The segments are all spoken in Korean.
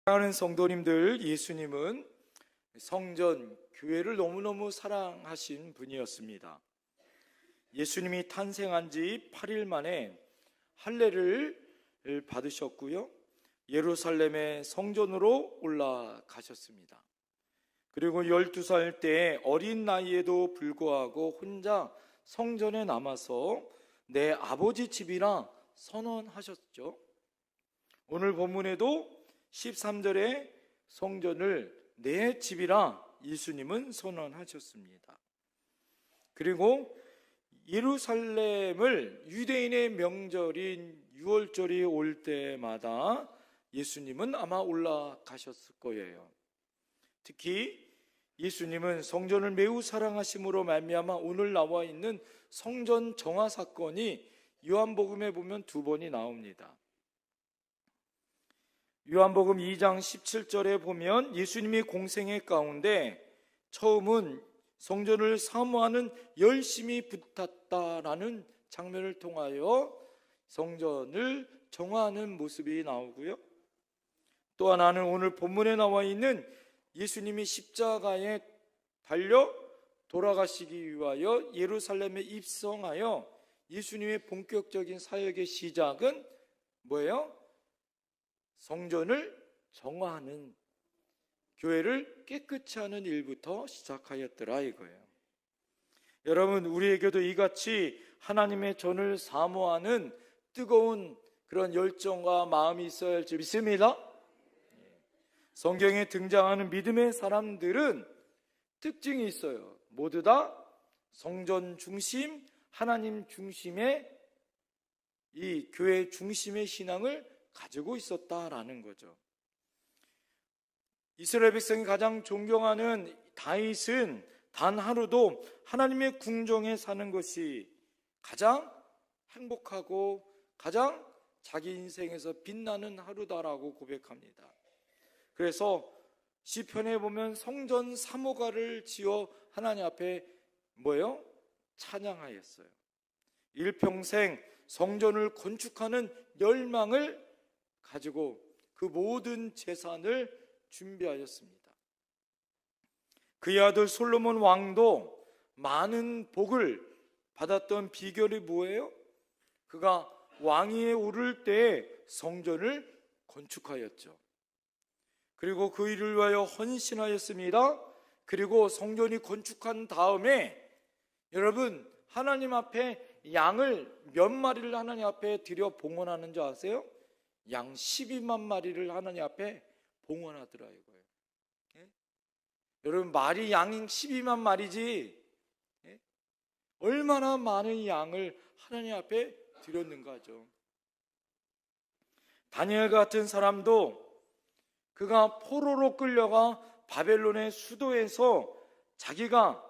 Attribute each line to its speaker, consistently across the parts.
Speaker 1: 사랑하는 성도님들, 예수님은 성전, 교회를 너무너무 사랑하신 분이었습니다. 예수님이 탄생한 지 8일 만에 할례를 받으셨고요, 예루살렘의 성전으로 올라가셨습니다. 그리고 12살 때 어린 나이에도 불구하고 혼자 성전에 남아서 내 아버지 집이라 선언하셨죠. 오늘 본문에도 13절에 성전을 내 집이라 예수님은 선언하셨습니다. 그리고 예루살렘을 유대인의 명절인 유월절이 올 때마다 예수님은 아마 올라가셨을 거예요. 특히 예수님은 성전을 매우 사랑하심으로 말미암아 오늘 나와 있는 성전 정화 사건이 요한복음에 보면 2번이 나옵니다. 요한복음 2장 17절에 보면 예수님이 공생애 가운데 처음은 성전을 사모하는 열심히 붙었다라는 장면을 통하여 성전을 정화하는 모습이 나오고요, 또 하나는 오늘 본문에 나와 있는 예수님이 십자가에 달려 돌아가시기 위하여 예루살렘에 입성하여 예수님의 본격적인 사역의 시작은 뭐예요? 성전을 정화하는, 교회를 깨끗이 하는 일부터 시작하였더라 이거예요. 여러분, 우리에게도 이같이 하나님의 전을 사모하는 뜨거운 그런 열정과 마음이 있어야 할 줄 믿습니다. 성경에 등장하는 믿음의 사람들은 특징이 있어요. 모두 다 성전 중심, 하나님 중심의 이 교회 중심의 신앙을 가지고 있었다라는 거죠. 이스라엘 백성이 가장 존경하는 다윗은 단 하루도 하나님의 궁정에 사는 것이 가장 행복하고 가장 자기 인생에서 빛나는 하루다라고 고백합니다. 그래서 시편에 보면 성전 사모가를 지어 하나님 앞에 뭐예요? 찬양하였어요. 일평생 성전을 건축하는 열망을 가지고 그 모든 재산을 준비하였습니다. 그의 아들 솔로몬 왕도 많은 복을 받았던 비결이 뭐예요? 그가 왕위에 오를 때 성전을 건축하였죠. 그리고 그 일을 위하여 헌신하였습니다. 그리고 성전이 건축한 다음에 여러분, 하나님 앞에 양을 몇 마리를 하나님 앞에 드려 봉헌하는 줄 아세요? 양 12만 마리를 하나님 앞에 봉헌하더라 이거예요. 예? 여러분, 말이 양이 12만 마리지 예? 얼마나 많은 양을 하나님 앞에 드렸는가죠. 다니엘 같은 사람도 그가 포로로 끌려가 바벨론의 수도에서 자기가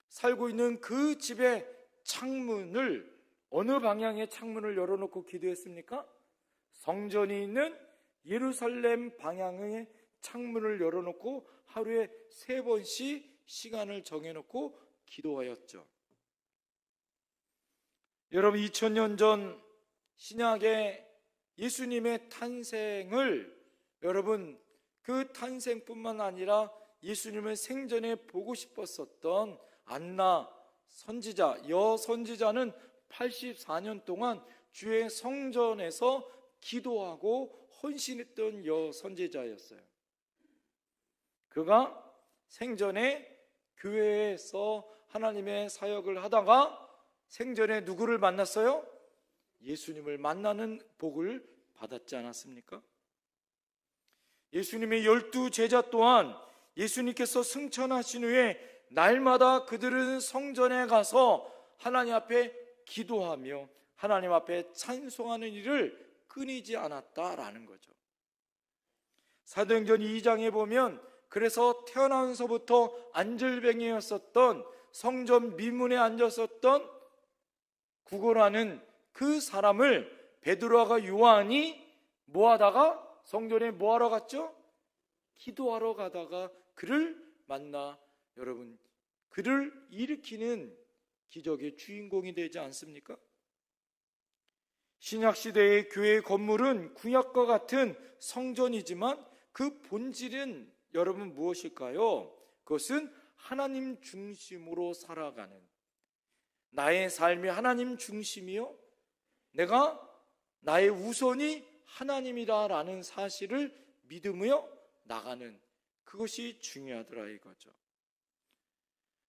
Speaker 1: 살고 있는 그 집의 창문을, 어느 방향의 창문을 열어놓고 기도했습니까? 성전이 있는 예루살렘 방향의 창문을 열어놓고 하루에 3번씩 시간을 정해놓고 기도하였죠. 여러분, 2000년 전 신약의 예수님의 탄생을, 여러분, 그 탄생뿐만 아니라 예수님을 생전에 보고 싶었었던 안나 선지자, 여선지자는 84년 동안 주의 성전에서 기도하고 헌신했던 여선지자였어요. 그가 생전에 교회에서 하나님의 사역을 하다가 생전에 누구를 만났어요? 예수님을 만나는 복을 받았지 않았습니까? 예수님의 12제자 또한 예수님께서 승천하신 후에 날마다 그들은 성전에 가서 하나님 앞에 기도하며 하나님 앞에 찬송하는 일을 끊이지 않았다라는 거죠. 사도행전 2장에 보면 그래서 태어나면서부터 안절뱅이였었던, 성전 미문에 앉았었던 구걸하는 그 사람을 베드로와 요한이 뭐하다가 성전에 뭐하러 갔죠? 기도하러 가다가 그를 만나, 여러분, 그를 일으키는 기적의 주인공이 되지 않습니까? 신약시대의 교회 건물은 구약과 같은 성전이지만 그 본질은 여러분 무엇일까요? 그것은 하나님 중심으로 살아가는, 나의 삶이 하나님 중심이요, 내가 나의 우선이 하나님이다라는 사실을 믿으며 나가는, 그것이 중요하더라 이거죠.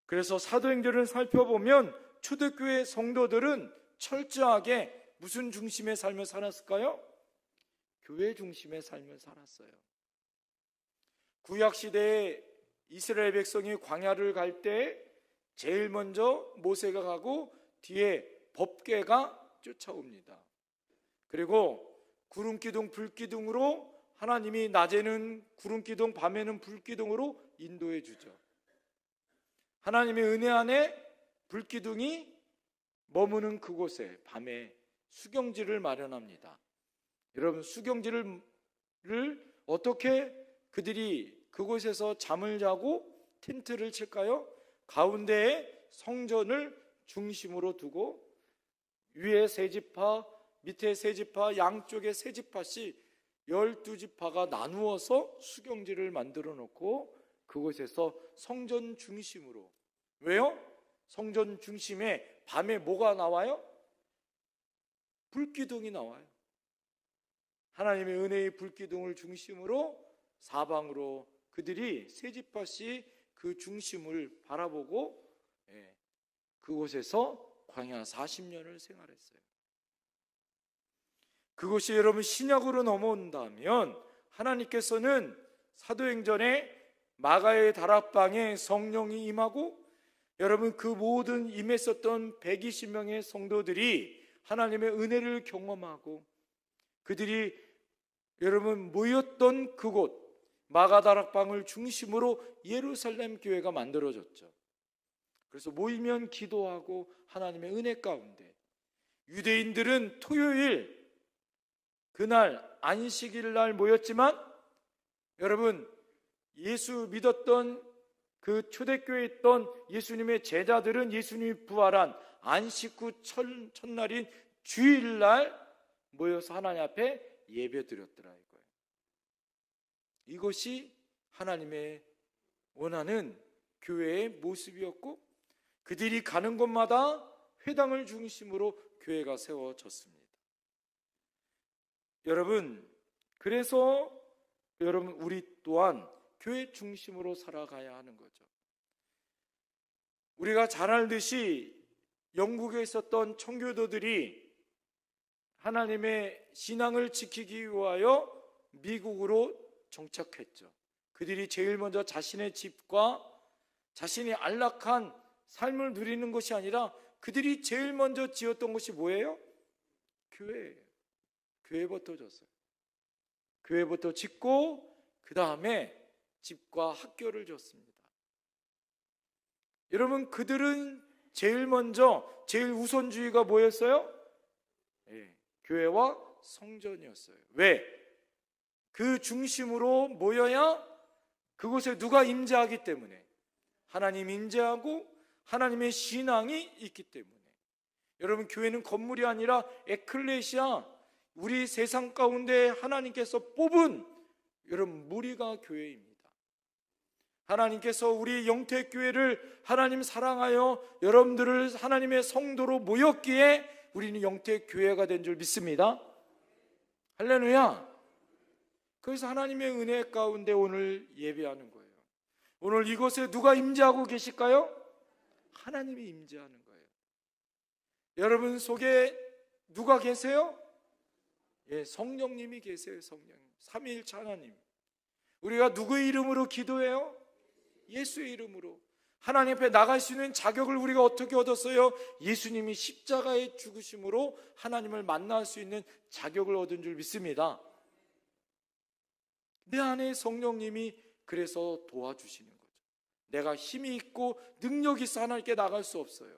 Speaker 1: 그래서 사도행전을 살펴보면 초대교회 성도들은 철저하게 무슨 중심의 삶을 살았을까요? 교회 중심의 삶을 살았어요. 구약시대에 이스라엘 백성이 광야를 갈 때 제일 먼저 모세가 가고 뒤에 법궤가 쫓아옵니다. 그리고 구름기둥 불기둥으로 하나님이 낮에는 구름기둥 밤에는 불기둥으로 인도해 주죠. 하나님의 은혜 안에 불기둥이 머무는 그곳에 밤에 수경지를 마련합니다. 여러분, 수경지를 어떻게 그들이 그곳에서 잠을 자고 텐트를 칠까요? 가운데에 성전을 중심으로 두고 위에 세 지파, 밑에 세 지파, 양쪽에 세 지파씩 12지파가 나누어서 수경지를 만들어 놓고 그곳에서 성전 중심으로, 왜요? 성전 중심에 밤에 뭐가 나와요? 불기둥이 나와요. 하나님의 은혜의 불기둥을 중심으로 사방으로 그들이 세 지파씩 그 중심을 바라보고 그곳에서 광야 40년을 생활했어요. 그것이 여러분 신약으로 넘어온다면 하나님께서는 사도행전에 마가의 다락방에 성령이 임하고 여러분 그 모든 임했었던 120명의 성도들이 하나님의 은혜를 경험하고 그들이 여러분 모였던 그곳 마가다락방을 중심으로 예루살렘 교회가 만들어졌죠. 그래서 모이면 기도하고 하나님의 은혜 가운데, 유대인들은 토요일 그날 안식일 날 모였지만 여러분 예수 믿었던 그 초대교회에 있던 예수님의 제자들은 예수님이 부활한 안식 후 첫날인 주일날 모여서 하나님 앞에 예배 드렸더라 이거예요. 이것이 하나님의 원하는 교회의 모습이었고 그들이 가는 곳마다 회당을 중심으로 교회가 세워졌습니다. 여러분, 그래서 여러분 우리 또한 교회 중심으로 살아가야 하는 거죠. 우리가 잘 알듯이 영국에 있었던 청교도들이 하나님의 신앙을 지키기 위하여 미국으로 정착했죠. 그들이 제일 먼저 자신의 집과 자신이 안락한 삶을 누리는 것이 아니라 그들이 제일 먼저 지었던 것이 뭐예요? 교회예요. 교회부터 졌어요. 교회부터 짓고 그 다음에 집과 학교를 졌습니다. 여러분 그들은 제일 먼저 제일 우선주의가 뭐였어요? 교회와 성전이었어요. 왜? 그 중심으로 모여야 그곳에 누가 임재하기 때문에, 하나님 임재하고 하나님의 신앙이 있기 때문에. 여러분 교회는 건물이 아니라 에클레시아, 우리 세상 가운데 하나님께서 뽑은 여러분 무리가 교회입니다. 하나님께서 우리 영택교회를 하나님 사랑하여 여러분들을 하나님의 성도로 모였기에 우리는 영택교회가 된 줄 믿습니다. 할렐루야. 그래서 하나님의 은혜 가운데 오늘 예배하는 거예요. 오늘 이곳에 누가 임재하고 계실까요? 하나님이 임재하는 거예요. 여러분 속에 누가 계세요? 성령님이 계세요. 성령님, 삼위일체 하나님. 우리가 누구의 이름으로 기도해요? 예수의 이름으로. 하나님 앞에 나갈 수 있는 자격을 우리가 어떻게 얻었어요? 예수님이 십자가의 죽으심으로 하나님을 만날 수 있는 자격을 얻은 줄 믿습니다. 내 안에 성령님이 그래서 도와주시는 거죠. 내가 힘이 있고 능력이 있어 하나님께 나갈 수 없어요.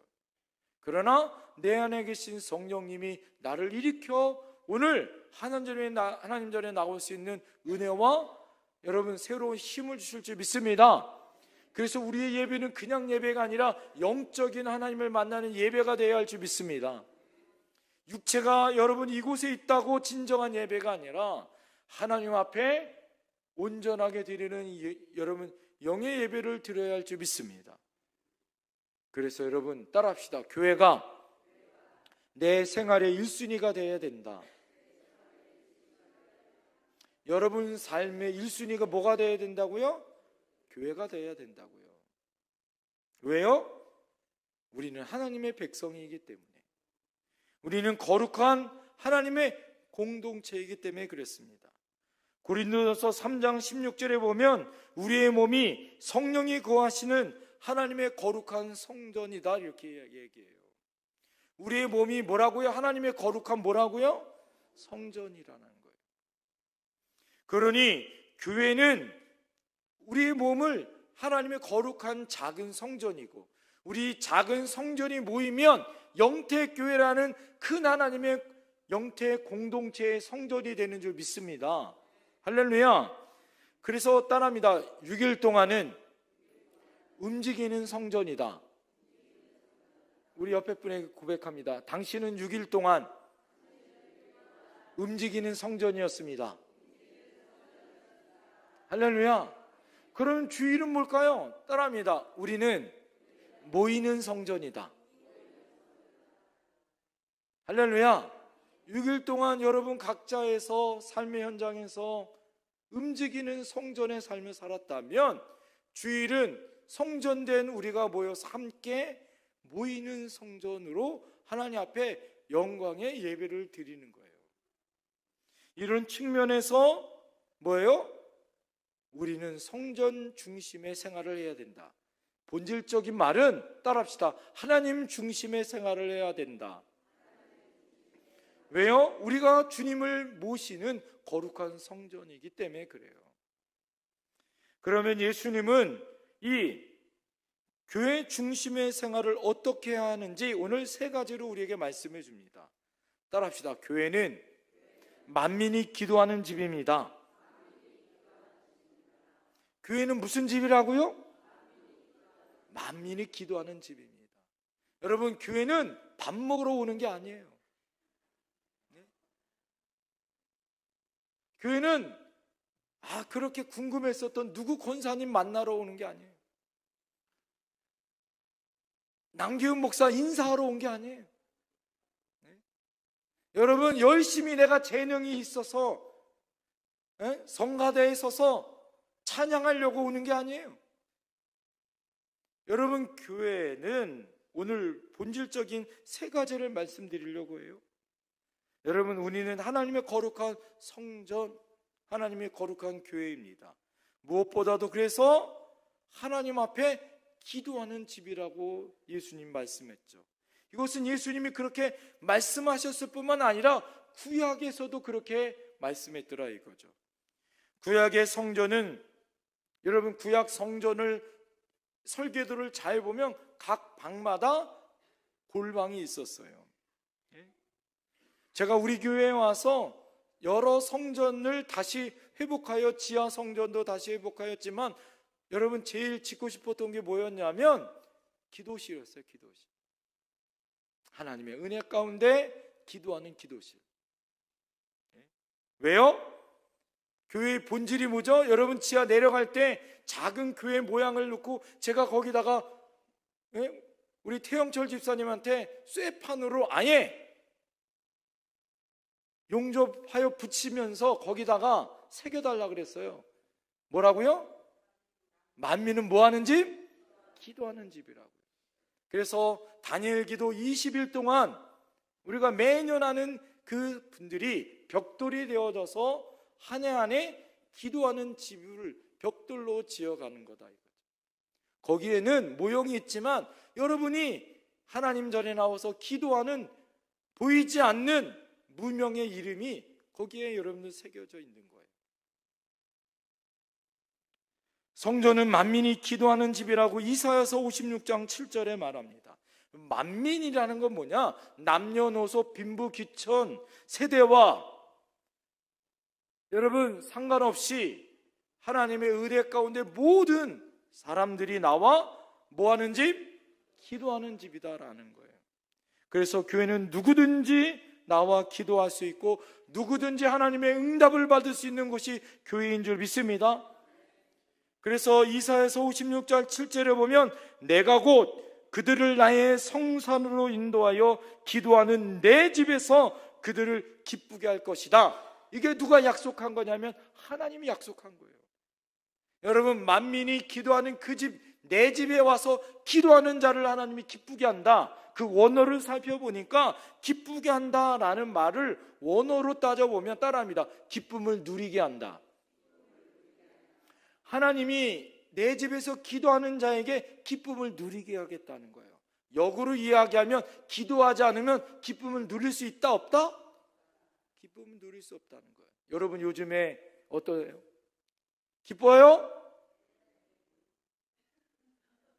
Speaker 1: 그러나 내 안에 계신 성령님이 나를 일으켜 오늘 하나님 전에 나올 수 있는 은혜와 여러분 새로운 힘을 주실 줄 믿습니다. 그래서 우리의 예배는 그냥 예배가 아니라 영적인 하나님을 만나는 예배가 되어야 할 줄 믿습니다. 육체가 여러분 이곳에 있다고 진정한 예배가 아니라 하나님 앞에 온전하게 드리는 여러분 영의 예배를 드려야 할 줄 믿습니다. 그래서 여러분 따라합시다. 교회가 내 생활의 1순위가 되어야 된다. 여러분 삶의 1순위가 뭐가 되어야 된다고요? 교회가 되어야 된다고요. 왜요? 우리는 하나님의 백성이기 때문에, 우리는 거룩한 하나님의 공동체이기 때문에 그랬습니다. 고린도전서 3장 16절에 보면 우리의 몸이 성령이 거하시는 하나님의 거룩한 성전이다 이렇게 얘기해요. 우리의 몸이 뭐라고요? 하나님의 거룩한 뭐라고요? 성전이라는 거예요. 그러니 교회는 우리의 몸을 하나님의 거룩한 작은 성전이고, 우리 작은 성전이 모이면 영태교회라는 큰 하나님의 영태 공동체의 성전이 되는 줄 믿습니다. 할렐루야. 그래서 따라합니다. 6일 동안은 움직이는 성전이다. 우리 옆에 분에게 고백합니다. 당신은 6일 동안 움직이는 성전이었습니다. 할렐루야. 그럼 주일은 뭘까요? 따라합니다. 우리는 모이는 성전이다. 할렐루야. 6일 동안 여러분 각자에서 삶의 현장에서 움직이는 성전의 삶을 살았다면, 주일은 성전된 우리가 모여서 함께 모이는 성전으로 하나님 앞에 영광의 예배를 드리는 거예요. 이런 측면에서 뭐예요? 우리는 성전 중심의 생활을 해야 된다. 본질적인 말은 따라합시다. 하나님 중심의 생활을 해야 된다. 왜요? 우리가 주님을 모시는 거룩한 성전이기 때문에 그래요. 그러면 예수님은 이 교회 중심의 생활을 어떻게 해야 하는지 오늘 3가지로 우리에게 말씀해 줍니다. 따라합시다. 교회는 만민이 기도하는 집입니다. 교회는 무슨 집이라고요? 만민이 기도하는 집입니다. 여러분, 교회는 밥 먹으러 오는 게 아니에요. 네? 교회는 그렇게 궁금했었던 누구 권사님 만나러 오는 게 아니에요. 남기훈 목사 인사하러 온 게 아니에요. 네? 여러분, 열심히 내가 재능이 있어서 성가대에 서서 찬양하려고 오는 게 아니에요. 여러분, 교회는 오늘 본질적인 3가지를 말씀드리려고 해요. 여러분, 우리는 하나님의 거룩한 성전, 하나님의 거룩한 교회입니다. 무엇보다도 그래서 하나님 앞에 기도하는 집이라고 예수님 말씀했죠. 이것은 예수님이 그렇게 말씀하셨을 뿐만 아니라 구약에서도 그렇게 말씀했더라 이거죠. 구약의 성전은, 여러분 구약 성전을 설계도를 잘 보면 각 방마다 골방이 있었어요. 제가 우리 교회에 와서 여러 성전을 다시 회복하여 지하 성전도 다시 회복하였지만, 여러분 제일 짓고 싶었던 게 뭐였냐면 기도실이었어요. 기도실. 하나님의 은혜 가운데 기도하는 기도실. 왜요? 교회의 본질이 뭐죠? 여러분 지하 내려갈 때 작은 교회 모양을 놓고 제가 거기다가 우리 태영철 집사님한테 쇠판으로 아예 용접하여 붙이면서 거기다가 새겨달라 그랬어요. 뭐라고요? 만민은 뭐하는 집? 기도하는 집이라고요. 그래서 다니엘 기도 20일 동안 우리가 매년 하는 그 분들이 벽돌이 되어져서 한 해 한 해 기도하는 집을 벽돌로 지어가는 거다 이거죠. 거기에는 모형이 있지만 여러분이 하나님 전에 나와서 기도하는 보이지 않는 무명의 이름이 거기에 여러분들 새겨져 있는 거예요. 성전은 만민이 기도하는 집이라고 이사야서 56장 7절에 말합니다. 만민이라는 건 뭐냐? 남녀노소 빈부귀천 세대와 여러분 상관없이 하나님의 의뢰 가운데 모든 사람들이 나와 뭐하는 집? 기도하는 집이다라는 거예요. 그래서 교회는 누구든지 나와 기도할 수 있고 누구든지 하나님의 응답을 받을 수 있는 곳이 교회인 줄 믿습니다. 그래서 이사야서 56장 7절에 보면 내가 곧 그들을 나의 성산으로 인도하여 기도하는 내 집에서 그들을 기쁘게 할 것이다. 이게 누가 약속한 거냐면 하나님이 약속한 거예요. 여러분, 만민이 기도하는 그 집, 내 집에 와서 기도하는 자를 하나님이 기쁘게 한다. 그 원어를 살펴보니까 기쁘게 한다라는 말을 원어로 따져보면 따라합니다. 기쁨을 누리게 한다. 하나님이 내 집에서 기도하는 자에게 기쁨을 누리게 하겠다는 거예요. 역으로 이야기하면 기도하지 않으면 기쁨을 누릴 수 있다 없다? 기쁨을 누릴 수 없다는 거예요. 여러분 요즘에 어떠해요? 기뻐요?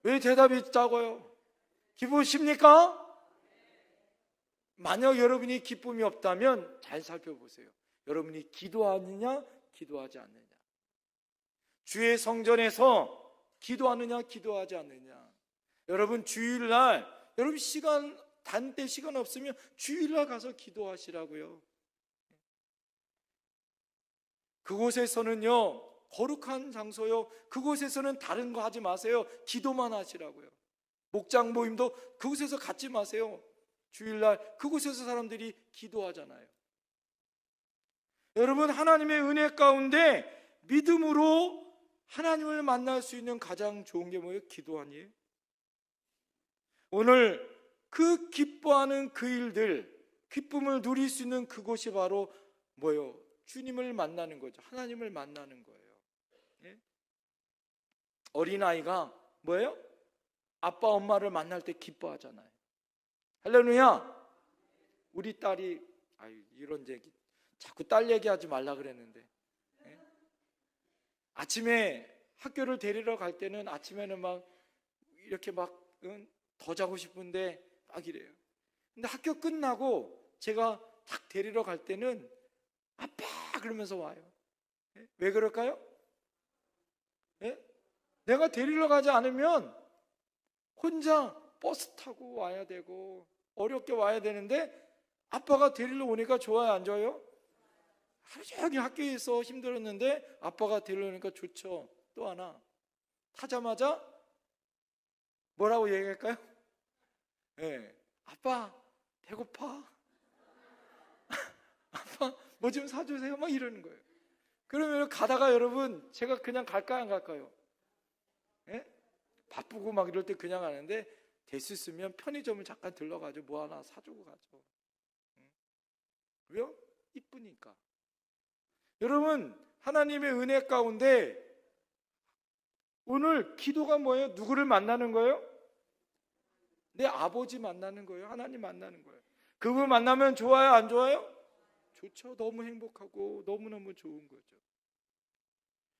Speaker 1: 왜 대답이 작아요? 기쁘십니까? 만약 여러분이 기쁨이 없다면 잘 살펴보세요. 여러분이 기도하느냐 기도하지 않느냐, 주의 성전에서 기도하느냐 기도하지 않느냐. 여러분 주일날 여러분 시간 단때 시간 없으면 주일날 가서 기도하시라고요. 그곳에서는요 거룩한 장소요, 그곳에서는 다른 거 하지 마세요. 기도만 하시라고요. 목장 모임도 그곳에서 갖지 마세요. 주일날 그곳에서 사람들이 기도하잖아요. 여러분 하나님의 은혜 가운데 믿음으로 하나님을 만날 수 있는 가장 좋은 게 뭐예요? 기도 아니에요? 오늘 그 기뻐하는 그 일들, 기쁨을 누릴 수 있는 그곳이 바로 뭐예요? 주님을 만나는 거죠. 하나님을 만나는 거예요. 예? 어린아이가 뭐예요? 아빠 엄마를 만날 때 기뻐하잖아요. 할렐루야. 우리 딸이 이런 얘기 자꾸 딸 얘기하지 말라 그랬는데, 예? 아침에 학교를 데리러 갈 때는 아침에는 막 이렇게 막 더 자고 싶은데 막 이래요. 근데 학교 끝나고 제가 딱 데리러 갈 때는 아빠 그러면서 와요. 예? 왜 그럴까요? 예? 내가 데리러 가지 않으면 혼자 버스 타고 와야 되고 어렵게 와야 되는데 아빠가 데리러 오니까 좋아요 안 좋아요? 하루 종일 학교에서 힘들었는데 아빠가 데리러 오니까 좋죠. 또 하나 타자마자 뭐라고 얘기할까요? 예, 아빠 배고파. 아빠 뭐 좀 사주세요. 막 이러는 거예요. 그러면 가다가 여러분 제가 그냥 갈까요 안 갈까요? 예? 바쁘고 막 이럴 때 그냥 가는데 됐으면 편의점을 잠깐 들러가지고 뭐 하나 사주고 가죠. 왜요? 이쁘니까. 여러분 하나님의 은혜 가운데 오늘 기도가 뭐예요? 누구를 만나는 거예요? 내 아버지 만나는 거예요. 하나님 만나는 거예요. 그분 만나면 좋아요 안 좋아요? 좋죠. 너무 행복하고 너무너무 좋은 거죠.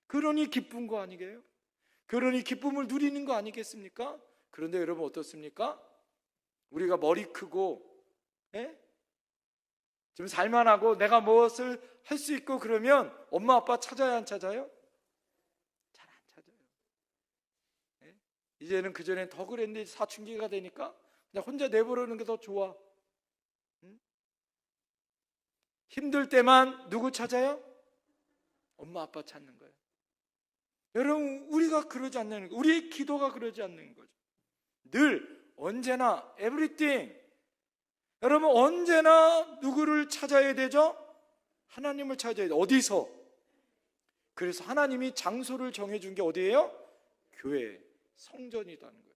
Speaker 1: 그러니 기쁜 거 아니게요? 그러니 기쁨을 누리는 거 아니겠습니까? 그런데 여러분 어떻습니까? 우리가 머리 크고 좀 살만하고 내가 무엇을 할 수 있고 그러면 엄마 아빠 찾아야 안 찾아요? 잘 안 찾아요. 이제는 그전엔 더 그랬는데 사춘기가 되니까 그냥 혼자 내버리는 게 더 좋아. 힘들 때만 누구 찾아요? 엄마 아빠 찾는 거예요. 여러분 우리가 그러지 않는 거예요. 우리의 기도가 그러지 않는 거죠. 늘 언제나 everything. 여러분 언제나 누구를 찾아야 되죠? 하나님을 찾아야 돼요. 어디서? 그래서 하나님이 장소를 정해준 게 어디예요? 교회, 성전이라는 거예요.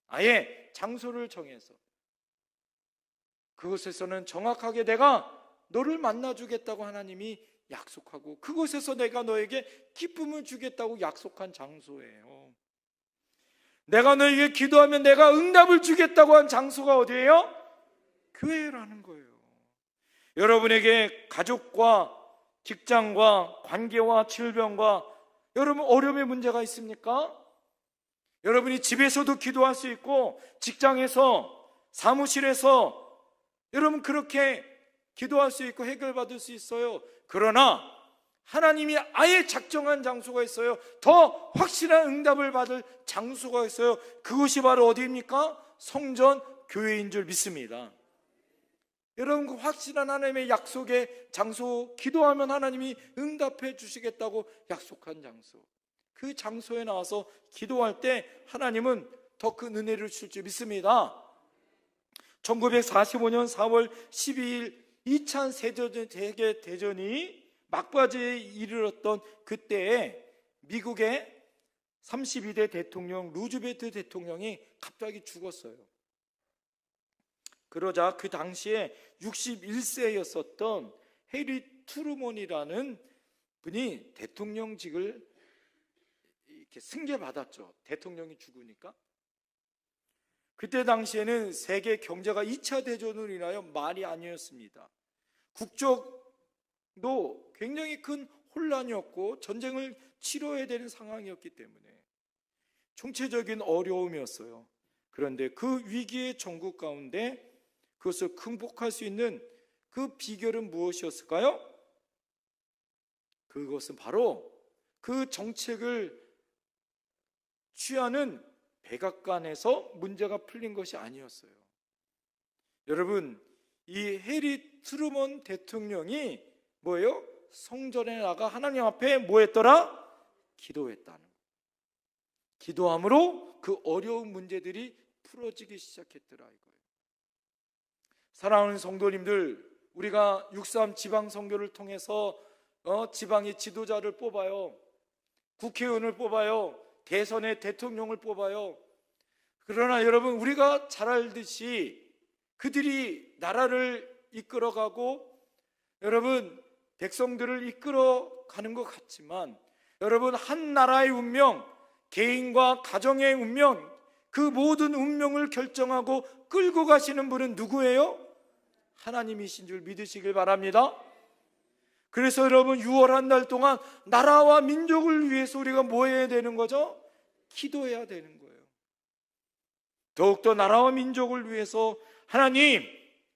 Speaker 1: 아예 장소를 정해서 그곳에서는 정확하게 내가 너를 만나주겠다고 하나님이 약속하고 그곳에서 내가 너에게 기쁨을 주겠다고 약속한 장소예요. 내가 너에게 기도하면 내가 응답을 주겠다고 한 장소가 어디예요? 교회라는 거예요. 여러분에게 가족과 직장과 관계와 질병과 여러분 어려움의 문제가 있습니까? 여러분이 집에서도 기도할 수 있고 직장에서 사무실에서 여러분 그렇게 기도할 수 있고 해결받을 수 있어요. 그러나 하나님이 아예 작정한 장소가 있어요. 더 확실한 응답을 받을 장소가 있어요. 그것이 바로 어디입니까? 성전, 교회인 줄 믿습니다. 여러분, 그 확실한 하나님의 약속의 장소, 기도하면 하나님이 응답해 주시겠다고 약속한 장소, 그 장소에 나와서 기도할 때 하나님은 더 큰 은혜를 줄 줄 믿습니다. 1945년 4월 12일 2차 세계대전이 막바지에 이르렀던 그때에 미국의 32대 대통령 루즈벨트 대통령이 갑자기 죽었어요. 그러자 그 당시에 61세였었던 해리 트루먼이라는 분이 대통령직을 이렇게 승계받았죠. 대통령이 죽으니까. 그때 당시에는 세계 경제가 2차 대전으로 인하여 말이 아니었습니다. 국적도 굉장히 큰 혼란이었고 전쟁을 치러야 되는 상황이었기 때문에 총체적인 어려움이었어요. 그런데 그 위기의 전국 가운데 그것을 극복할 수 있는 그 비결은 무엇이었을까요? 그것은 바로 그 정책을 취하는 백악관에서 문제가 풀린 것이 아니었어요. 여러분, 이 해리 트루먼 대통령이 뭐예요? 성전에 나가 하나님 앞에 뭐 했더라? 기도했다는 거예요. 기도함으로 그 어려운 문제들이 풀어지기 시작했더라 이거예요. 사랑하는 성도님들, 우리가 6.3 지방선교를 통해서 지방의 지도자를 뽑아요. 국회의원을 뽑아요. 대선의 대통령을 뽑아요. 그러나 여러분, 우리가 잘 알듯이 그들이 나라를 이끌어가고 여러분 백성들을 이끌어가는 것 같지만 여러분, 한 나라의 운명, 개인과 가정의 운명, 그 모든 운명을 결정하고 끌고 가시는 분은 누구예요? 하나님이신 줄 믿으시길 바랍니다. 그래서 여러분, 6월 한 달 동안 나라와 민족을 위해서 우리가 뭐 해야 되는 거죠? 기도해야 되는 거예요. 더욱더 나라와 민족을 위해서 하나님,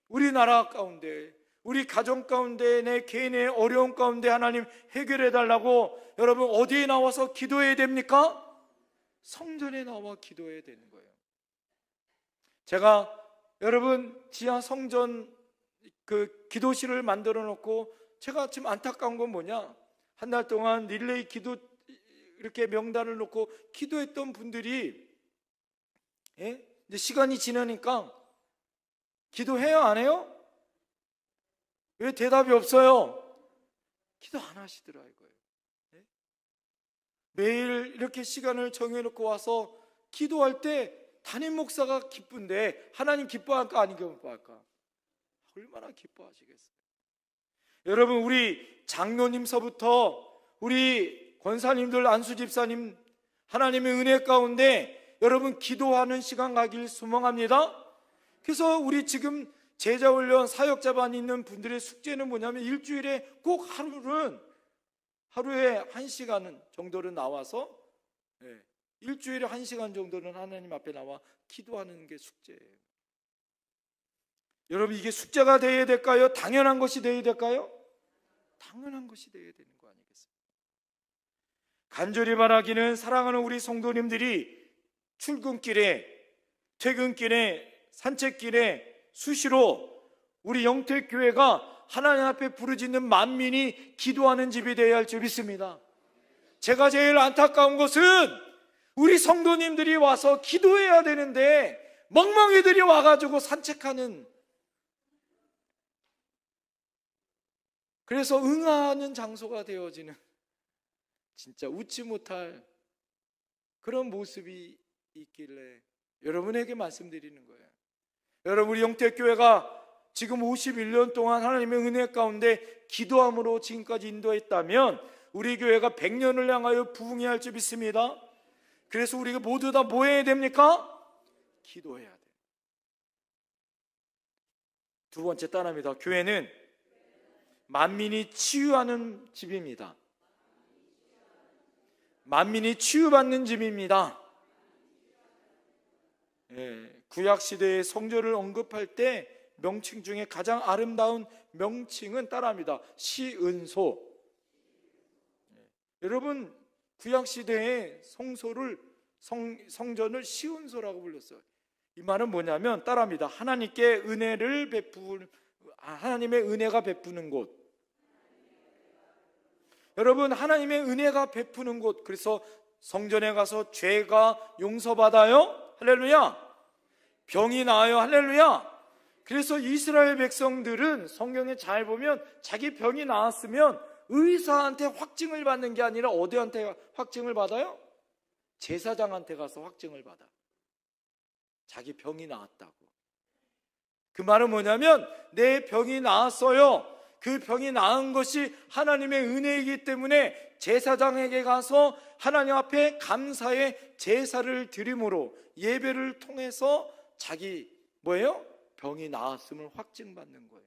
Speaker 1: 우리나라 가운데, 우리 가정 가운데, 내 개인의 어려움 가운데 하나님 해결해 달라고 여러분 어디에 나와서 기도해야 됩니까? 성전에 나와 기도해야 되는 거예요. 제가 여러분 지하 성전 그 기도실을 만들어 놓고 제가 지금 안타까운 건 뭐냐, 한 달 동안 릴레이 기도 이렇게 명단을 놓고 기도했던 분들이 이제 시간이 지나니까 기도해요, 안 해요? 왜 대답이 없어요? 기도 안 하시더라 이거예요. 매일 이렇게 시간을 정해놓고 와서 기도할 때 담임 목사가 기쁜데 하나님 기뻐할까 안 기뻐할까? 얼마나 기뻐하시겠어요? 여러분, 우리 장로님서부터 우리 권사님들, 안수 집사님, 하나님의 은혜 가운데 여러분 기도하는 시간 가길 소망합니다. 그래서 우리 지금 제자훈련 사역자반이 있는 분들의 숙제는 뭐냐면 일주일에 꼭 하루에 1시간 정도는 나와서 일주일에 1시간 정도는 하나님 앞에 나와 기도하는 게 숙제예요. 여러분, 이게 숙제가 되어야 될까요? 당연한 것이 되어야 될까요? 당연한 것이 되어야 되는 거 아니겠습니까? 간절히 바라기는 사랑하는 우리 성도님들이 출근길에, 퇴근길에, 산책길에 수시로 우리 영택교회가 하나님 앞에 부르짖는 만민이 기도하는 집이 되어야 할 줄 믿습니다. 제가 제일 안타까운 것은 우리 성도님들이 와서 기도해야 되는데 멍멍이들이 와가지고 산책하는, 그래서 응하는 장소가 되어지는 진짜 웃지 못할 그런 모습이 있길래 여러분에게 말씀드리는 거예요. 여러분, 우리 영택교회가 지금 51년 동안 하나님의 은혜 가운데 기도함으로 지금까지 인도했다면 우리 교회가 100년을 향하여 부흥해야 할 줄 믿습니다. 그래서 우리가 모두 다 뭐 해야 됩니까? 기도해야 돼요. 두 번째 따라합니다. 교회는 만민이 치유하는 집입니다. 만민이 치유받는 집입니다. 구약시대의 성전을 언급할 때 명칭 중에 가장 아름다운 명칭은 따라합니다. 시은소. 여러분, 구약시대의 성전을 시은소라고 불렀어요. 이 말은 뭐냐면 따라합니다. 하나님께 은혜를 베푸는, 하나님의 은혜가 베푸는 곳. 여러분, 하나님의 은혜가 베푸는 곳. 그래서 성전에 가서 죄가 용서받아요. 할렐루야. 병이 나아요. 할렐루야. 그래서 이스라엘 백성들은 성경에 잘 보면 자기 병이 나았으면 의사한테 확증을 받는 게 아니라 어디한테 확증을 받아요? 제사장한테 가서 확증을 받아. 자기 병이 나았다고. 그 말은 뭐냐면 내 병이 나았어요. 그 병이 나은 것이 하나님의 은혜이기 때문에 제사장에게 가서 하나님 앞에 감사의 제사를 드림으로 예배를 통해서 자기 뭐예요? 병이 나았음을 확증받는 거예요.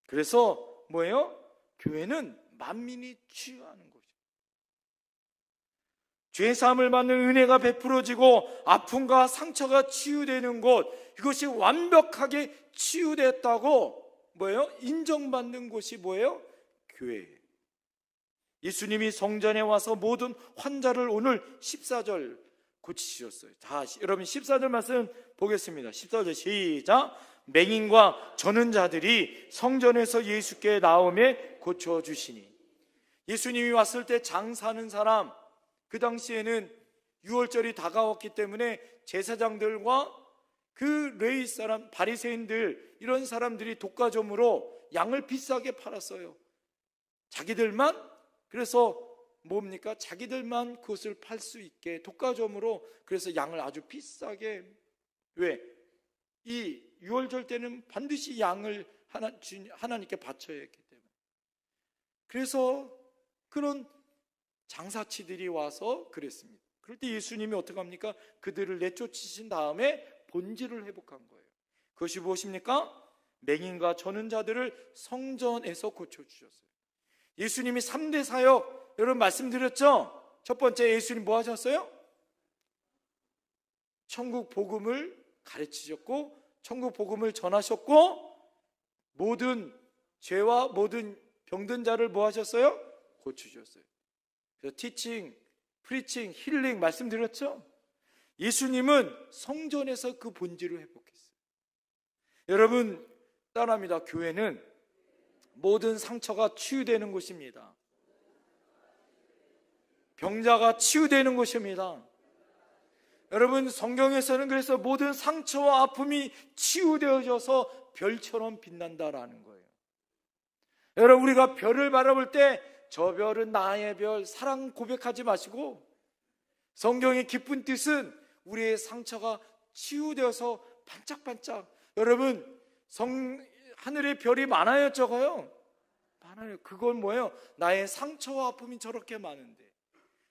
Speaker 1: 그래서 뭐예요? 교회는 만민이 치유하는 것이에요. 죄사함을 받는 은혜가 베풀어지고 아픔과 상처가 치유되는 곳, 이것이 완벽하게 치유됐다고 뭐예요? 인정받는 곳이 뭐예요? 교회예요. 예수님이 성전에 와서 모든 환자를 오늘 14절 고치셨어요. 자, 여러분 14절 말씀 보겠습니다. 14절 시작. 맹인과 저는 자들이 성전에서 예수께 나오매 고쳐주시니. 예수님이 왔을 때 장사하는 사람, 그 당시에는 유월절이 다가왔기 때문에 제사장들과 그 레위 사람, 바리새인들 이런 사람들이 독과점으로 양을 비싸게 팔았어요. 자기들만, 그래서 뭡니까? 자기들만 그것을 팔 수 있게 독과점으로, 그래서 양을 아주 비싸게. 왜? 이 유월절 때는 반드시 양을 하나님께 바쳐야 했기 때문에. 그래서 그런 장사치들이 와서 그랬습니다. 그럴 때 예수님이 어떻게 합니까? 그들을 내쫓으신 다음에 본질을 회복한 거예요. 그것이 무엇입니까? 맹인과 저는 자들을 성전에서 고쳐주셨어요. 예수님이 3대 사역, 여러분 말씀드렸죠? 첫 번째, 예수님 뭐 하셨어요? 천국 복음을 가르치셨고 천국 복음을 전하셨고 모든 죄와 모든 병든 자를 뭐 하셨어요? 고치셨어요. 그래서 티칭, 프리칭, 힐링 말씀드렸죠? 예수님은 성전에서 그 본질을 회복했어요. 여러분 따라합니다. 교회는 모든 상처가 치유되는 곳입니다. 병자가 치유되는 곳입니다. 여러분 성경에서는 그래서 모든 상처와 아픔이 치유되어져서 별처럼 빛난다라는 거예요. 여러분 우리가 별을 바라볼 때 저 별은 나의 별, 사랑 고백하지 마시고 성경의 깊은 뜻은 우리의 상처가 치유되어서 반짝반짝. 여러분 하늘에 별이 많아요, 적어요? 많아요. 그건 뭐예요? 나의 상처와 아픔이 저렇게 많은데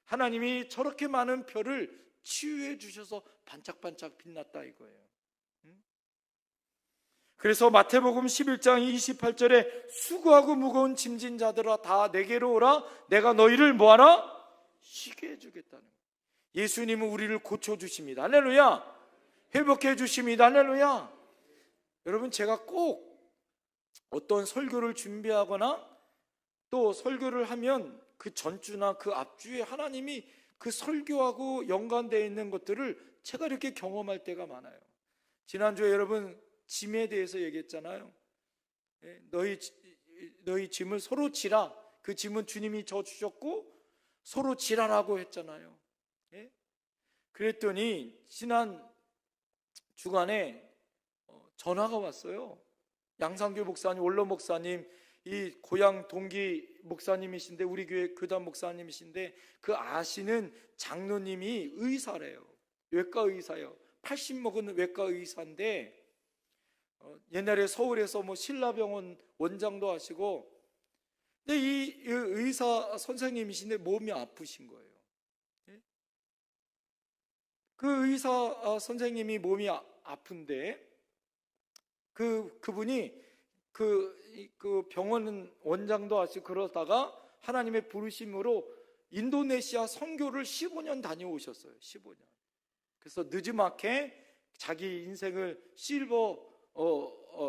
Speaker 1: 하나님이 저렇게 많은 별을 치유해 주셔서 반짝반짝 빛났다 이거예요. 그래서 마태복음 11장 28절에 수고하고 무거운 짐진 자들아 다 내게로 오라, 내가 너희를 뭐하라? 쉬게 해주겠다는 거예요. 예수님은 우리를 고쳐주십니다. 할렐루야. 회복해 주십니다. 할렐루야. 여러분 제가 꼭 어떤 설교를 준비하거나 또 설교를 하면 그 전주나 그 앞주에 하나님이 그 설교하고 연관되어 있는 것들을 제가 이렇게 경험할 때가 많아요. 지난주에 여러분 짐에 대해서 얘기했잖아요. 너희 짐을 서로 지라. 그 짐은 주님이 져주셨고 서로 지라라고 했잖아요. 그랬더니 지난 주간에 전화가 왔어요. 양상규 목사님, 원로 목사님, 이 고향 동기 목사님이신데 우리 교회 교단 목사님이신데 그 아시는 장로님이 의사래요. 외과 의사예요. 80 먹은 외과 의사인데 옛날에 서울에서 뭐 신라병원 원장도 하시고, 근데 이 의사 선생님이신데 몸이 아프신 거예요. 그 의사 선생님이 몸이 아픈데 그분이 그 병원 원장도 하시고 그러다가 하나님의 부르심으로 인도네시아 선교를 15년 다녀오셨어요. 15년. 그래서 느즈마케 자기 인생을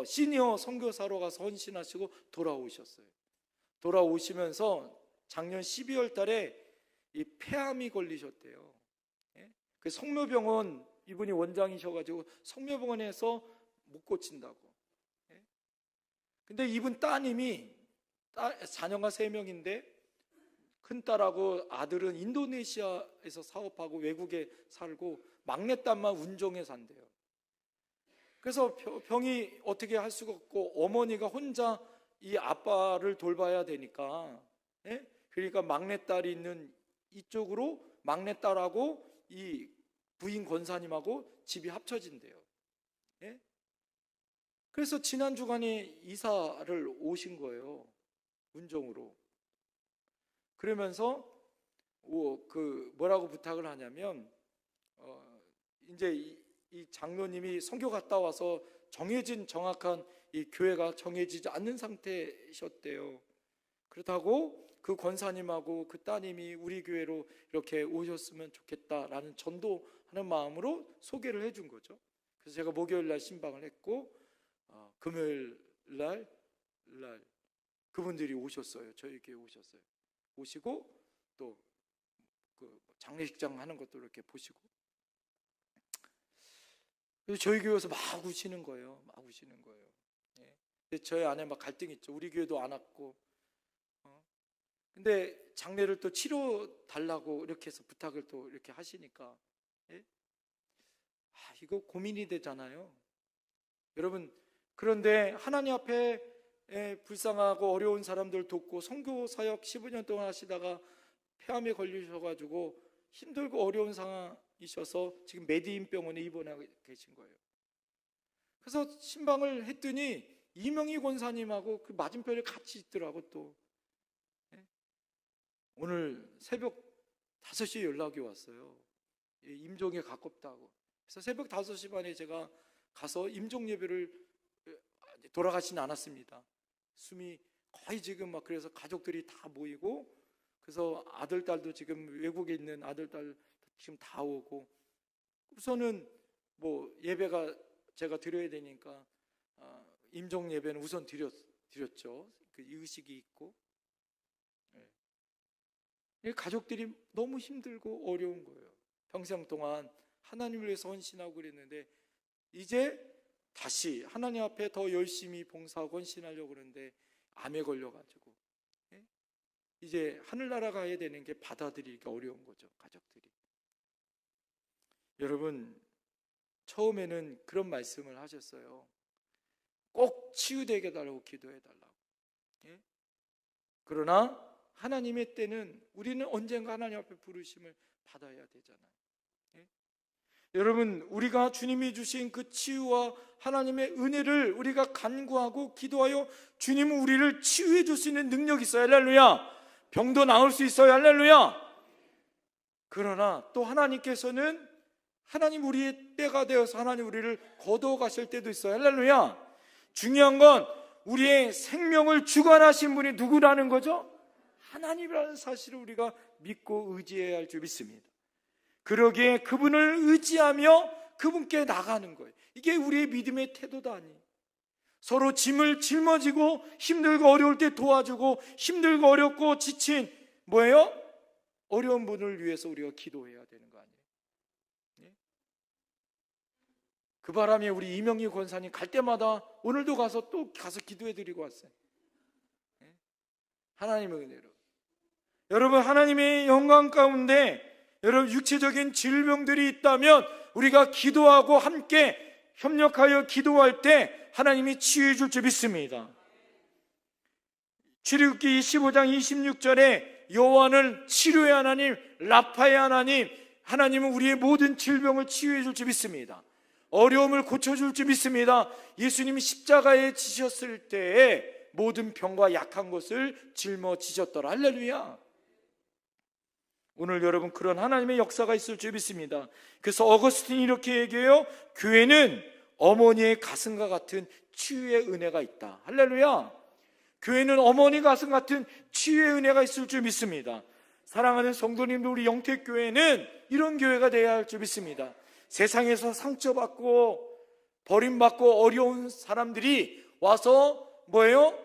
Speaker 1: 시니어 선교사로 가서 헌신하시고 돌아오셨어요. 돌아오시면서 작년 12월 달에 이 폐암이 걸리셨대요. 그 성묘병원, 이분이 원장이셔가지고 성묘병원에서 못 고친다고. 근데 이분 따님이 자녀가 3명인데 큰딸하고 아들은 인도네시아에서 사업하고 외국에 살고 막내딸만 운종에 산대요. 그래서 병이 어떻게 할 수가 없고 어머니가 혼자 이 아빠를 돌봐야 되니까, 예? 그러니까 막내딸이 있는 이쪽으로 막내딸하고 이 부인 권사님하고 집이 합쳐진대요. 예? 그래서 지난 주간에 이사를 오신 거예요, 운종으로. 그러면서 뭐라고 부탁을 하냐면, 이제 이 장로님이 선교 갔다 와서 정해진 정확한 이 교회가 정해지지 않는 상태셨대요. 그렇다고 그 권사님하고 그 따님이 우리 교회로 이렇게 오셨으면 좋겠다라는 전도하는 마음으로 소개를 해준 거죠. 그래서 제가 목요일 날 신방을 했고, 금요일 날 그분들이 오셨어요. 저희 교회 오셨어요. 오시고 또 그 장례식장 하는 것도 이렇게 보시고, 그래서 저희 교회에서 막 우시는 거예요. 막 우시는 거예요. 예. 근데 저희 안에 막 갈등이 있죠. 우리 교회도 안 왔고, 근데 장례를 또 치러 달라고 이렇게 해서 부탁을 또 이렇게 하시니까, 예? 이거 고민이 되잖아요, 여러분. 그런데 하나님 앞에 불쌍하고 어려운 사람들 돕고 선교 사역 15년 동안 하시다가 폐암에 걸리셔가지고 힘들고 어려운 상황이셔서 지금 메디인병원에 입원하고 계신 거예요. 그래서 신방을 했더니 이명희 권사님하고 그 맞은편에 같이 있더라고. 또 오늘 새벽 5시에 연락이 왔어요. 임종에 가깝다고. 그래서 새벽 5시 반에 제가 가서 임종 예배를, 돌아가지는 않았습니다. 숨이 거의 지금 막, 그래서 가족들이 다 모이고, 그래서 아들, 딸도 지금 외국에 있는 아들, 딸 지금 다 오고, 우선은 뭐 예배가 제가 드려야 되니까 임종 예배는 우선 드렸죠. 그 의식이 있고. 가족들이 너무 힘들고 어려운 거예요. 평생 동안 하나님을 위해서 헌신하고 그랬는데 이제 다시 하나님 앞에 더 열심히 봉사하고 헌신하려고 그러는데 암에 걸려가지고, 이제 하늘나라 가야 되는 게 받아들이기 어려운 거죠, 가족들이. 여러분, 처음에는 그런 말씀을 하셨어요. 꼭 치유되게 해달라고 기도해달라고. 그러나 하나님의 때는 우리는 언젠가 하나님 앞에 부르심을 받아야 되잖아요. 여러분, 우리가 주님이 주신 그 치유와 하나님의 은혜를 우리가 간구하고 기도하여 주님은 우리를 치유해 줄 수 있는 능력이 있어요. 할렐루야. 병도 나을 수 있어요. 할렐루야. 그러나 또 하나님께서는 하나님 우리의 때가 되어서 하나님 우리를 거두어 가실 때도 있어요. 할렐루야. 중요한 건 우리의 생명을 주관하신 분이 누구라는 거죠? 하나님이라는 사실을 우리가 믿고 의지해야 할 줄 믿습니다. 그러기에 그분을 의지하며 그분께 나가는 거예요. 이게 우리의 믿음의 태도다. 서로 짐을 짊어지고 힘들고 어려울 때 도와주고, 힘들고 어렵고 지친 뭐예요? 어려운 분을 위해서 우리가 기도해야 되는 거 아니에요? 그 바람에 우리 이명희 권사님 갈 때마다 오늘도 가서 또 가서 기도해드리고 왔어요. 하나님의 은혜로. 여러분, 하나님의 영광 가운데 여러분 육체적인 질병들이 있다면 우리가 기도하고 함께 협력하여 기도할 때 하나님이 치유해 줄 줄 믿습니다. 출애굽기 25장 26절에 여호와는 치료의 하나님, 라파의 하나님, 하나님은 우리의 모든 질병을 치유해 줄 줄 믿습니다. 어려움을 고쳐줄 줄 믿습니다. 예수님이 십자가에 지셨을 때에 모든 병과 약한 것을 짊어지셨더라. 할렐루야. 오늘 여러분 그런 하나님의 역사가 있을 줄 믿습니다. 그래서 어거스틴이 이렇게 얘기해요. 교회는 어머니의 가슴과 같은 치유의 은혜가 있다. 할렐루야. 교회는 어머니 가슴 같은 치유의 은혜가 있을 줄 믿습니다. 사랑하는 성도님들, 우리 영택교회는 이런 교회가 되어야 할 줄 믿습니다. 세상에서 상처받고 버림받고 어려운 사람들이 와서 뭐예요?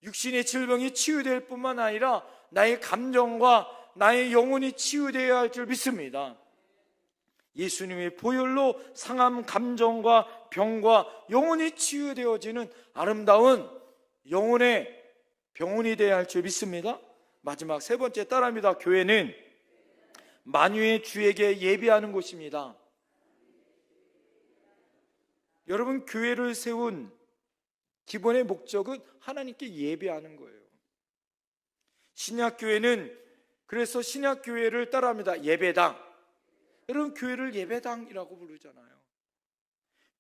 Speaker 1: 육신의 질병이 치유될 뿐만 아니라 나의 감정과 나의 영혼이 치유되어야 할 줄 믿습니다. 예수님의 보혈로 상함 감정과 병과 영혼이 치유되어지는 아름다운 영혼의 병원이 되어야 할 줄 믿습니다. 마지막 세 번째 따라합니다. 교회는 만유의 주에게 예배하는 곳입니다. 여러분, 교회를 세운 기본의 목적은 하나님께 예배하는 거예요. 신약교회는 그래서 신약교회를 따라합니다. 예배당. 여러분, 교회를 예배당이라고 부르잖아요.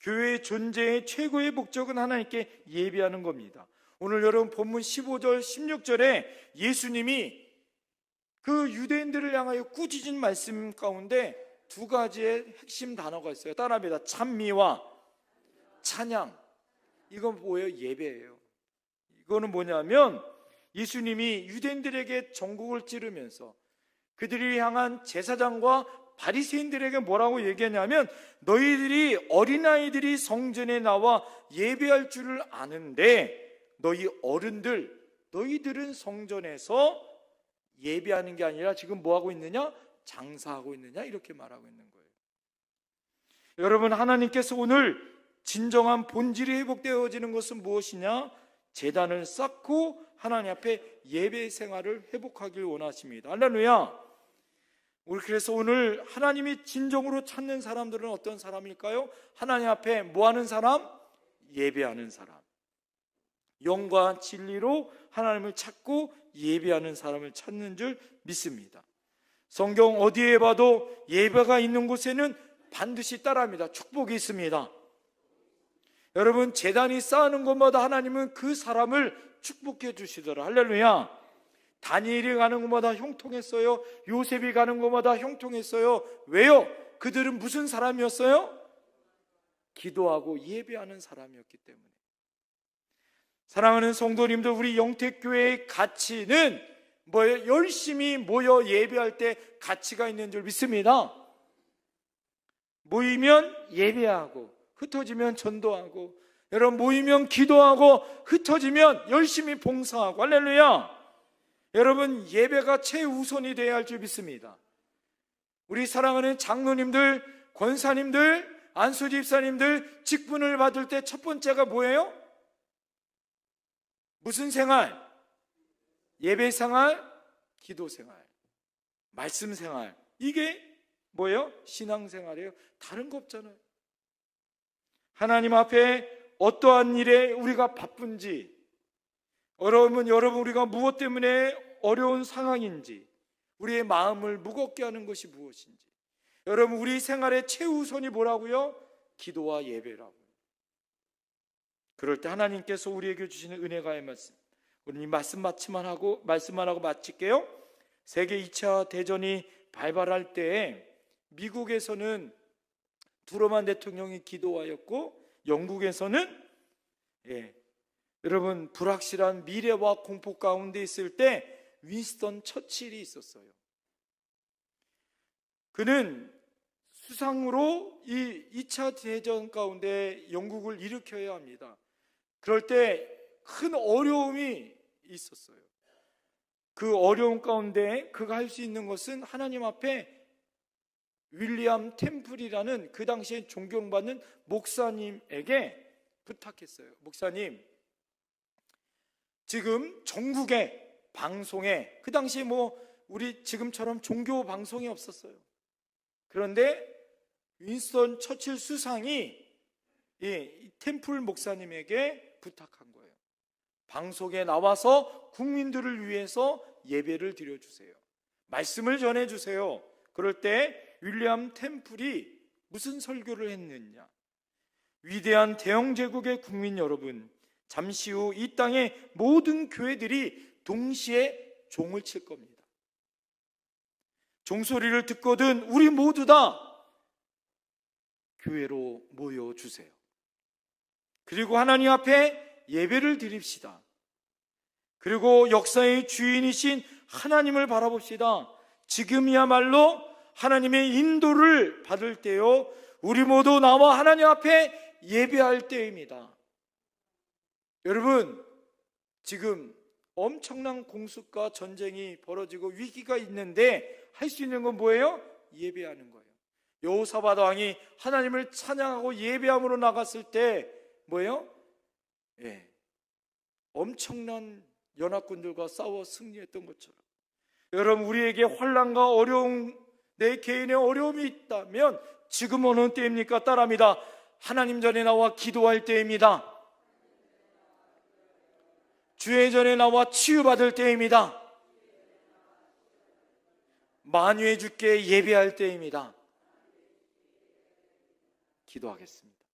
Speaker 1: 교회의 존재의 최고의 목적은 하나님께 예배하는 겁니다. 오늘 여러분 본문 15절 16절에 예수님이 그 유대인들을 향하여 꾸짖은 말씀 가운데 두 가지의 핵심 단어가 있어요. 따라합니다. 찬미와 찬양. 이건 뭐예요? 예배예요. 이거는 뭐냐면 예수님이 유대인들에게 전국을 찌르면서 그들이 향한 제사장과 바리새인들에게 뭐라고 얘기하냐면, 너희들이 어린아이들이 성전에 나와 예배할 줄을 아는데 너희 어른들, 너희들은 성전에서 예배하는 게 아니라 지금 뭐하고 있느냐? 장사하고 있느냐? 이렇게 말하고 있는 거예요. 여러분, 하나님께서 오늘 진정한 본질이 회복되어지는 것은 무엇이냐? 제단을 쌓고 하나님 앞에 예배 생활을 회복하길 원하십니다. 할렐루야. 우리 그래서 오늘 하나님이 진정으로 찾는 사람들은 어떤 사람일까요? 하나님 앞에 뭐하는 사람? 예배하는 사람. 영과 진리로 하나님을 찾고 예배하는 사람을 찾는 줄 믿습니다. 성경 어디에 봐도 예배가 있는 곳에는 반드시 따라합니다. 축복이 있습니다. 여러분, 제단이 쌓는 곳마다 하나님은 그 사람을 축복해 주시더라. 할렐루야. 다니엘이 가는 곳마다 형통했어요. 요셉이 가는 곳마다 형통했어요. 왜요? 그들은 무슨 사람이었어요? 기도하고 예배하는 사람이었기 때문에. 사랑하는 성도님들, 우리 영택교회의 가치는 뭐예요? 열심히 모여 예배할 때 가치가 있는 줄 믿습니다. 모이면 예배하고 흩어지면 전도하고, 여러분 모이면 기도하고 흩어지면 열심히 봉사하고. 할렐루야. 여러분, 예배가 최우선이 되어야 할 줄 믿습니다. 우리 사랑하는 장로님들, 권사님들, 안수집사님들 직분을 받을 때 첫 번째가 뭐예요? 무슨 생활? 예배 생활, 기도 생활, 말씀 생활. 이게 뭐예요? 신앙 생활이에요. 다른 거 없잖아요. 하나님 앞에 어떠한 일에 우리가 바쁜지, 여러분 우리가 무엇 때문에 어려운 상황인지, 우리의 마음을 무겁게 하는 것이 무엇인지. 여러분, 우리 생활의 최우선이 뭐라고요? 기도와 예배라고요. 그럴 때 하나님께서 우리에게 주시는 은혜가의 말씀, 우리 이 말씀만 하고 마칠게요. 세계 2차 대전이 발발할 때 미국에서는 트루먼 대통령이 기도하였고, 영국에서는 여러분 불확실한 미래와 공포 가운데 있을 때 윈스턴 처칠이 있었어요. 그는 수상으로 이 2차 대전 가운데 영국을 일으켜야 합니다. 그럴 때 큰 어려움이 있었어요. 그 어려움 가운데 그가 할 수 있는 것은 하나님 앞에 윌리엄 템플이라는 그 당시에 존경받는 목사님에게 부탁했어요. 목사님, 지금 전국의 방송에, 그 당시에 우리 지금처럼 종교 방송이 없었어요. 그런데 윈스턴 처칠 수상이 이 템플 목사님에게 부탁한 거예요. 방송에 나와서 국민들을 위해서 예배를 드려주세요. 말씀을 전해주세요. 그럴 때 윌리엄 템플이 무슨 설교를 했느냐? 위대한 대영제국의 국민 여러분, 잠시 후 이 땅의 모든 교회들이 동시에 종을 칠 겁니다. 종소리를 듣거든 우리 모두 다 교회로 모여주세요. 그리고 하나님 앞에 예배를 드립시다. 그리고 역사의 주인이신 하나님을 바라봅시다. 지금이야말로 하나님의 인도를 받을 때요, 우리 모두 나와 하나님 앞에 예배할 때입니다. 여러분, 지금 엄청난 공습과 전쟁이 벌어지고 위기가 있는데 할 수 있는 건 뭐예요? 예배하는 거예요. 여호사밧 왕이 하나님을 찬양하고 예배함으로 나갔을 때 뭐예요? 엄청난 연합군들과 싸워 승리했던 것처럼, 여러분, 우리에게 환난과 어려움, 내 개인의 어려움이 있다면 지금 어느 때입니까? 따라합니다. 하나님 전에 나와 기도할 때입니다. 주의 전에 나와 치유받을 때입니다. 만유의 주께 예배할 때입니다. 기도하겠습니다.